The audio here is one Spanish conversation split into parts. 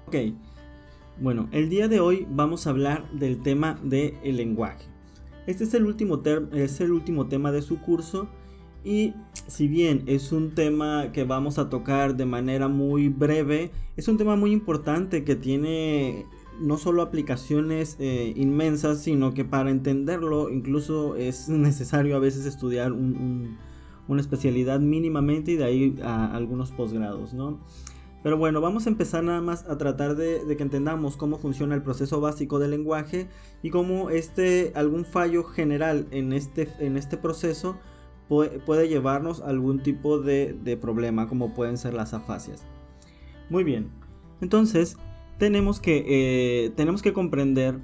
Ok, bueno, el día de hoy vamos a hablar del tema del lenguaje. Este es el último tema de su curso y si bien es un tema que vamos a tocar de manera muy breve, es un tema muy importante que tiene no solo aplicaciones inmensas, sino que para entenderlo incluso es necesario a veces estudiar una especialidad mínimamente y de ahí a algunos posgrados, ¿no? Pero bueno, vamos a empezar nada más a tratar de que entendamos cómo funciona el proceso básico del lenguaje y cómo algún fallo general en este proceso puede llevarnos a algún tipo de problema, como pueden ser las afasias. Muy bien, entonces tenemos que comprender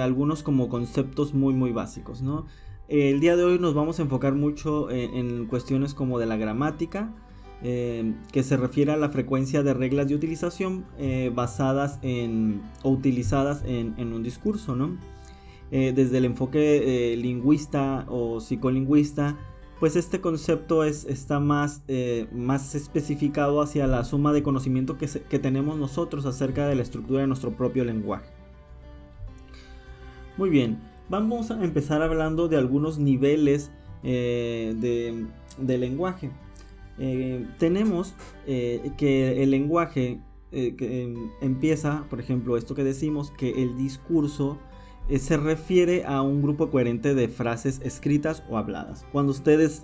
algunos como conceptos muy básicos, ¿no? El día de hoy nos vamos a enfocar mucho en cuestiones como de la gramática, que se refiere a la frecuencia de reglas de utilización basadas o utilizadas en un discurso, ¿no? Desde el enfoque lingüista o psicolingüista, pues este concepto está más especificado hacia la suma de conocimiento que tenemos nosotros acerca de la estructura de nuestro propio lenguaje. Muy bien, vamos a empezar hablando de algunos niveles de lenguaje. Tenemos que el lenguaje empieza, por ejemplo, esto que decimos, que el discurso se refiere a un grupo coherente de frases escritas o habladas. Cuando ustedes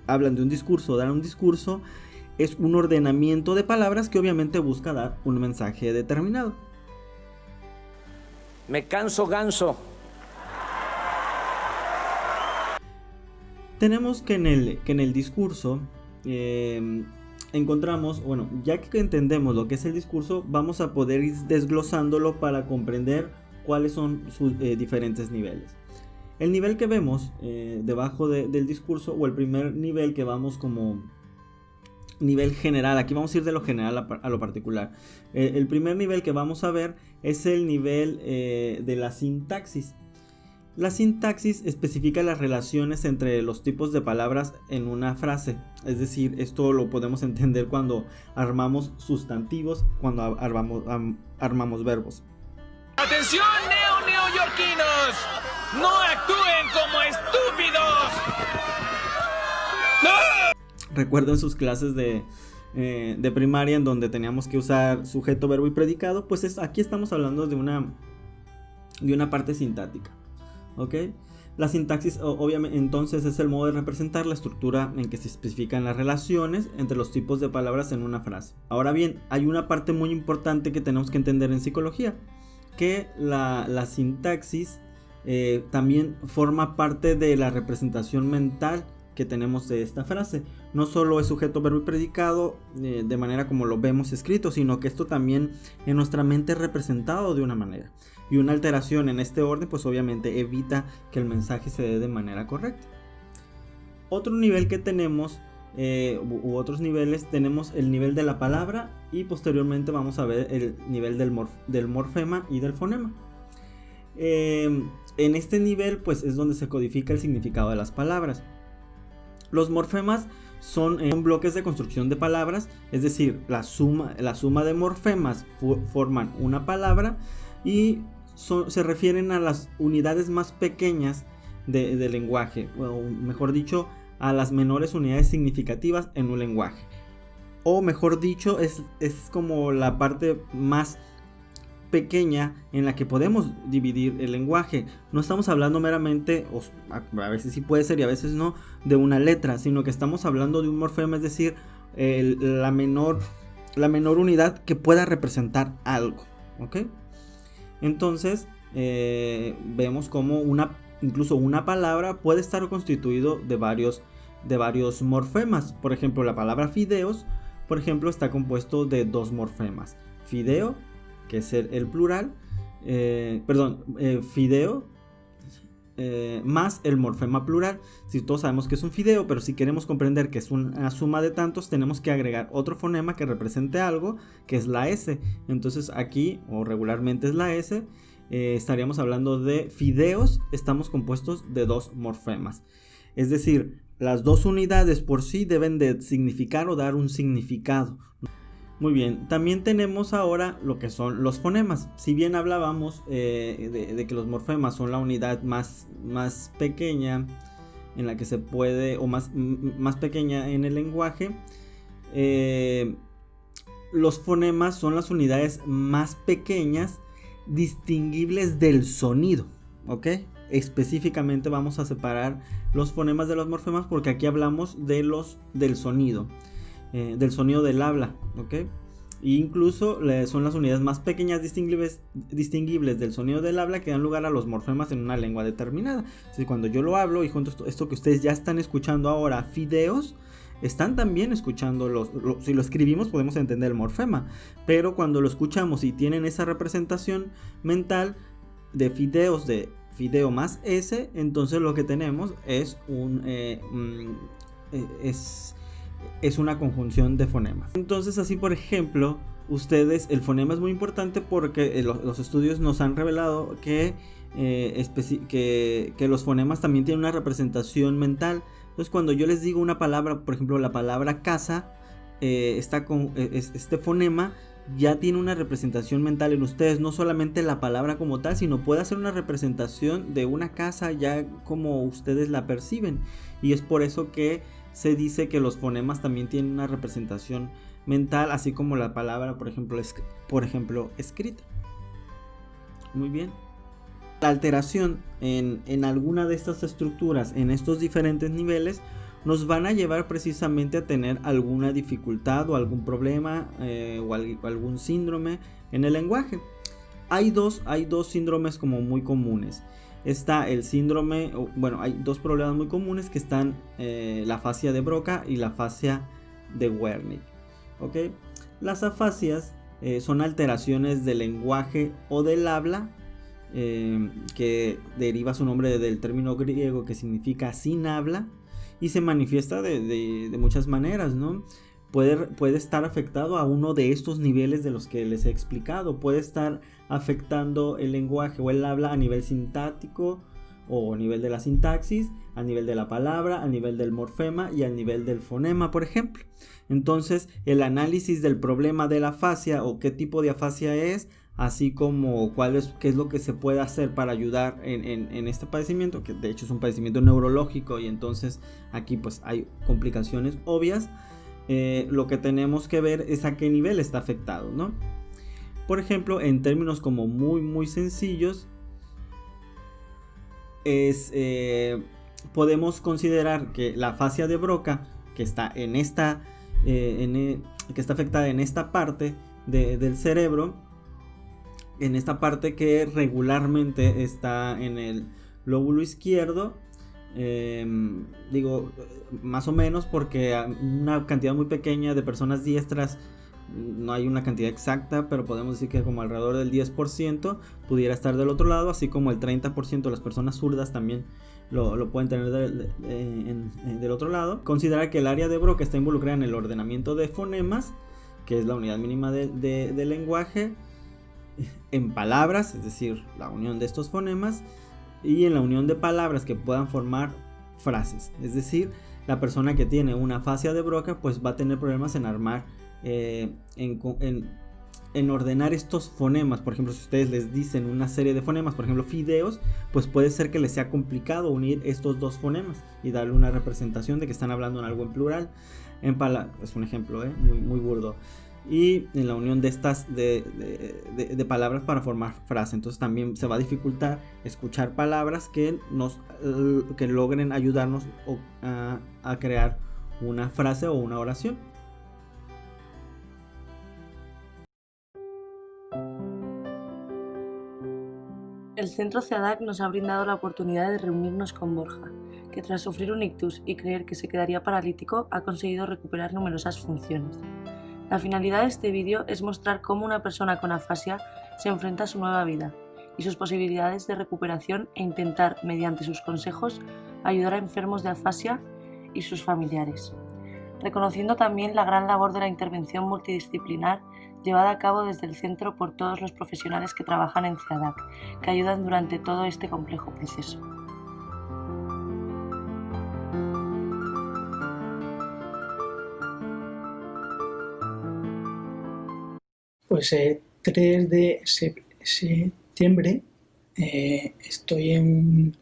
hablan de un discurso, dan un discurso, es un ordenamiento de palabras que obviamente busca dar un mensaje determinado. Me canso ganso. Tenemos que en el discurso encontramos, bueno, ya que entendemos lo que es el discurso, vamos a poder ir desglosándolo para comprender cuáles son sus diferentes niveles. El nivel que vemos debajo del discurso, o el primer nivel que vamos como nivel general, aquí vamos a ir de lo general a lo particular. El primer nivel que vamos a ver es el nivel de la sintaxis. La sintaxis especifica las relaciones entre los tipos de palabras en una frase. Es decir, esto lo podemos entender cuando armamos sustantivos, cuando armamos verbos. ¡Atención, neoyorquinos! ¡No actúen como estúpidos! ¡No! Recuerden sus clases de primaria en donde teníamos que usar sujeto, verbo y predicado. Pues aquí estamos hablando de una parte sintáctica. ¿Ok? La sintaxis obviamente entonces es el modo de representar la estructura en que se especifican las relaciones entre los tipos de palabras en una frase. Ahora bien, hay una parte muy importante que tenemos que entender en psicología, que la sintaxis también forma parte de la representación mental que tenemos de esta frase. No solo es sujeto, verbo y predicado de manera como lo vemos escrito, sino que esto también en nuestra mente es representado de una manera. Y una alteración en este orden pues obviamente evita que el mensaje se dé de manera correcta. Otro nivel que tenemos, u otros niveles, tenemos el nivel de la palabra y posteriormente vamos a ver el nivel del morfema y del fonema. En este nivel pues es donde se codifica el significado de las palabras. Los morfemas son bloques de construcción de palabras, es decir, la suma de morfemas forman una palabra y se refieren a las unidades más pequeñas del lenguaje, o mejor dicho, a las menores unidades significativas en un lenguaje. O mejor dicho, es como la parte más pequeña en la que podemos dividir el lenguaje. No estamos hablando meramente, a veces sí puede ser y a veces no, de una letra, sino que estamos hablando de un morfema, es decir, la menor unidad que pueda representar algo. ¿Ok? Entonces vemos como incluso una palabra puede estar constituido de varios morfemas. Por ejemplo, la palabra fideos, por ejemplo, está compuesto de dos morfemas. Fideo, que es el plural, fideo más el morfema plural. Si todos sabemos que es un fideo, pero si queremos comprender que es una suma de tantos, tenemos que agregar otro fonema que represente algo, que es la S. Entonces aquí, o regularmente es la S, estaríamos hablando de fideos, estamos compuestos de dos morfemas. Es decir, las dos unidades por sí deben de significar o dar un significado. Muy bien, también tenemos ahora lo que son los fonemas. Si bien hablábamos de que los morfemas son la unidad más pequeña en la que se puede, o más pequeña en el lenguaje, los fonemas son las unidades más pequeñas distinguibles del sonido, ¿ok? Específicamente vamos a separar los fonemas de los morfemas porque aquí hablamos del sonido. Del sonido del habla, ¿ok? E incluso son las unidades más pequeñas distinguibles del sonido del habla que dan lugar a los morfemas en una lengua determinada. Así, cuando yo lo hablo y junto esto que ustedes ya están escuchando ahora, fideos, están también escuchando si lo escribimos podemos entender el morfema, pero cuando lo escuchamos y tienen esa representación mental de fideos, de fideo más S, entonces lo que tenemos es es una conjunción de fonemas. Entonces, así por ejemplo, el fonema es muy importante porque los estudios nos han revelado que los fonemas también tienen una representación mental. Entonces, cuando yo les digo una palabra, por ejemplo, la palabra casa, este fonema ya tiene una representación mental en ustedes, no solamente la palabra como tal, sino puede hacer una representación de una casa ya como ustedes la perciben. Y es por eso que se dice que los fonemas también tienen una representación mental, así como la palabra, por ejemplo, escrita. Muy bien. La alteración en alguna de estas estructuras, en estos diferentes niveles, nos van a llevar precisamente a tener alguna dificultad o algún problema o algún síndrome en el lenguaje. Hay dos síndromes como muy comunes. Está el síndrome, hay dos problemas muy comunes que están la afasia de Broca y la afasia de Wernicke. ¿Okay? Las afasias son alteraciones del lenguaje o del habla, que deriva su nombre del término griego que significa sin habla, y se manifiesta de muchas maneras, ¿no? Puede estar afectado a uno de estos niveles de los que les he explicado. Puede estar afectando el lenguaje o el habla a nivel sintáctico o a nivel de la sintaxis, a nivel de la palabra, a nivel del morfema y a nivel del fonema, por ejemplo. Entonces, el análisis del problema de la afasia o qué tipo de afasia es, así como qué es lo que se puede hacer para ayudar en este padecimiento, que de hecho es un padecimiento neurológico y entonces aquí pues hay complicaciones obvias. Lo que tenemos que ver es a qué nivel está afectado, ¿no? Por ejemplo, en términos como muy sencillos, podemos considerar que la afasia de Broca, que está que está afectada en esta parte del cerebro, en esta parte que regularmente está en el lóbulo izquierdo. Digo más o menos porque una cantidad muy pequeña de personas diestras, no hay una cantidad exacta, pero podemos decir que como alrededor del 10% pudiera estar del otro lado, así como el 30% de las personas zurdas también lo pueden tener del otro lado. Considerar que el área de Broca está involucrada en el ordenamiento de fonemas, que es la unidad mínima del lenguaje, en palabras, es decir, la unión de estos fonemas, y en la unión de palabras que puedan formar frases. Es decir, la persona que tiene una afasia de Broca pues va a tener problemas en armar, en ordenar estos fonemas. Por ejemplo, si ustedes les dicen una serie de fonemas, por ejemplo fideos, pues puede ser que les sea complicado unir estos dos fonemas y darle una representación de que están hablando en algo en plural. Es un ejemplo muy burdo. Y en la unión de estas de palabras para formar frases. Entonces también se va a dificultar escuchar palabras que logren ayudarnos a crear una frase o una oración. El Centro CEADAC nos ha brindado la oportunidad de reunirnos con Borja, que tras sufrir un ictus y creer que se quedaría paralítico, ha conseguido recuperar numerosas funciones. La finalidad de este vídeo es mostrar cómo una persona con afasia se enfrenta a su nueva vida y sus posibilidades de recuperación e intentar, mediante sus consejos, ayudar a enfermos de afasia y sus familiares. Reconociendo también la gran labor de la intervención multidisciplinar llevada a cabo desde el centro por todos los profesionales que trabajan en CEADAC, que ayudan durante todo este complejo proceso. Pues 3 de septiembre estoy en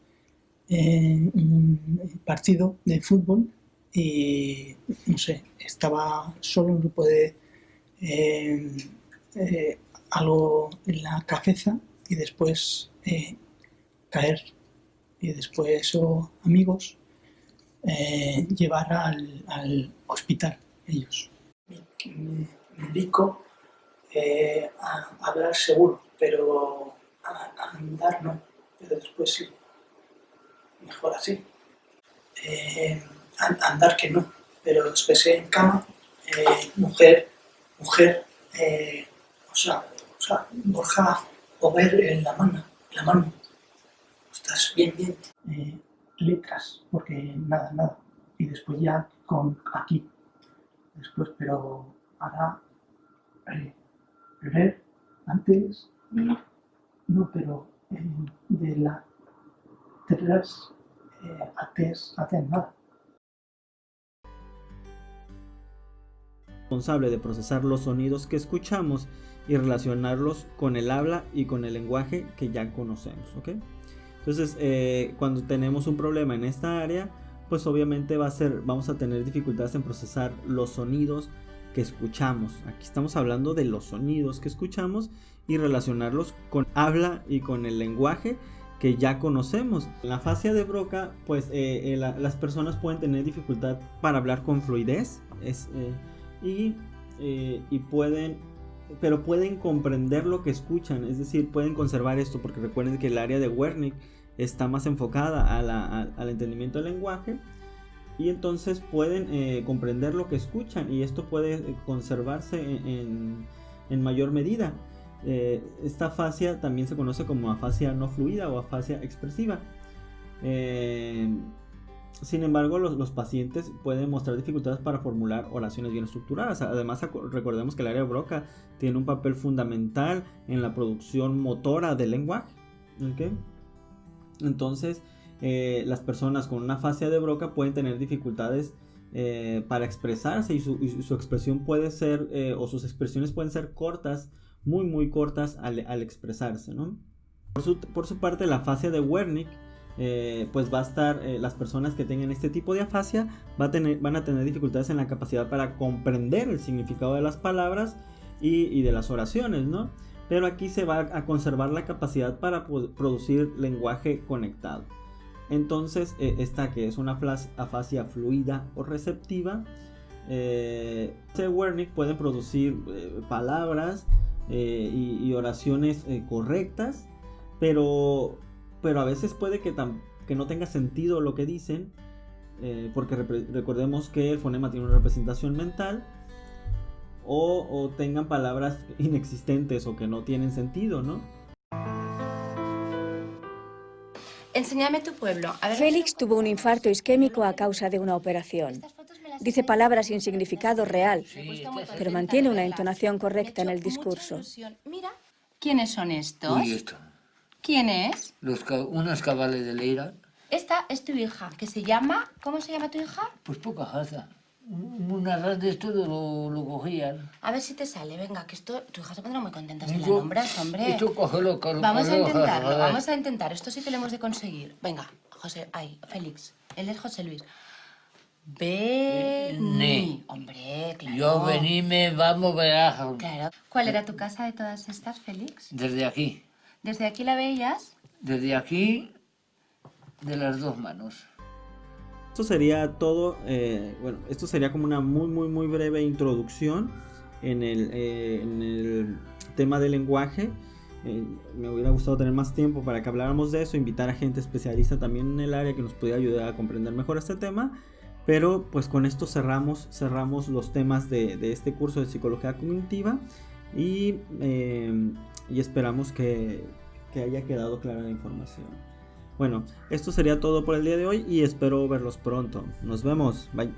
un partido de fútbol y, no sé, estaba solo en un grupo de algo en la cabeza y después caer y después amigos llevar al hospital ellos. Me dedico a hablar seguro, pero a andar no, pero después sí, mejor así. Andar que no, pero después en cama, mujer, o sea, Borja, o ver en la mano, estás bien, letras, porque nada, y después ya con aquí, después, pero ahora, ver, antes, no, pero de la tras, atrás, nada. Responsable de procesar los sonidos que escuchamos y relacionarlos con el habla y con el lenguaje que ya conocemos, ¿ok? Entonces, cuando tenemos un problema en esta área, pues obviamente vamos a tener dificultades en procesar los sonidos que escuchamos. Aquí estamos hablando de los sonidos que escuchamos y relacionarlos con habla y con el lenguaje que ya conocemos. En la afasia de Broca, pues las personas pueden tener dificultad para hablar con fluidez pero pueden comprender lo que escuchan, es decir, pueden conservar esto, porque recuerden que el área de Wernicke está más enfocada al entendimiento del lenguaje, y entonces pueden comprender lo que escuchan, y esto puede conservarse en mayor medida. Esta afasia también se conoce como afasia no fluida o afasia expresiva. Sin embargo, los pacientes pueden mostrar dificultades para formular oraciones bien estructuradas. Además, recordemos que el área de Broca tiene un papel fundamental en la producción motora del lenguaje, ¿okay? Entonces, las personas con una afasia de Broca pueden tener dificultades para expresarse, y su expresión puede ser, o sus expresiones pueden ser cortas, muy cortas al expresarse, ¿no? Por su parte, la afasia de Wernicke, pues va a estar, las personas que tengan este tipo de afasia van a tener dificultades en la capacidad para comprender el significado de las palabras y de las oraciones, ¿no? Pero aquí se va a conservar la capacidad para producir lenguaje conectado. Entonces, esta que es una afasia fluida o receptiva, Wernicke pueden producir palabras y oraciones correctas, pero a veces puede que no tenga sentido lo que dicen, porque recordemos que el fonema tiene una representación mental, o tengan palabras inexistentes o que no tienen sentido, ¿no? Enséñame tu pueblo. A ver, Félix tuvo un infarto isquémico a causa de una operación. Dice palabras sin significado real, pero mantiene una entonación correcta en el discurso. Mira, ¿quiénes son estos? Uy, esto. ¿Quién es? Unos cabales de Leira. Esta es tu hija, que se llama... ¿Cómo se llama tu hija? Pues poca raza. Una raza de esto lo cogían. A ver si te sale, venga, que esto... Tu hija se pondrá muy contenta si la nombras, hombre. Esto cógelo, Vamos a intentarlo, vamos a intentar. Esto sí que lo hemos de conseguir. Venga, Félix. Él es José Luis. Vení. Hombre, claro. Yo veníme, vamos, verás. Claro. ¿Cuál era tu casa de todas estas, Félix? Desde aquí. ¿Desde aquí la veías? Desde aquí, de las dos manos. Esto sería todo. Esto sería como una muy breve introducción en el tema del lenguaje. Me hubiera gustado tener más tiempo para que habláramos de eso, invitar a gente especialista también en el área que nos pudiera ayudar a comprender mejor este tema. Pero pues con esto cerramos los temas de este curso de psicología cognitiva, y esperamos que haya quedado clara la información. Bueno, esto sería todo por el día de hoy y espero verlos pronto. Nos vemos. Bye.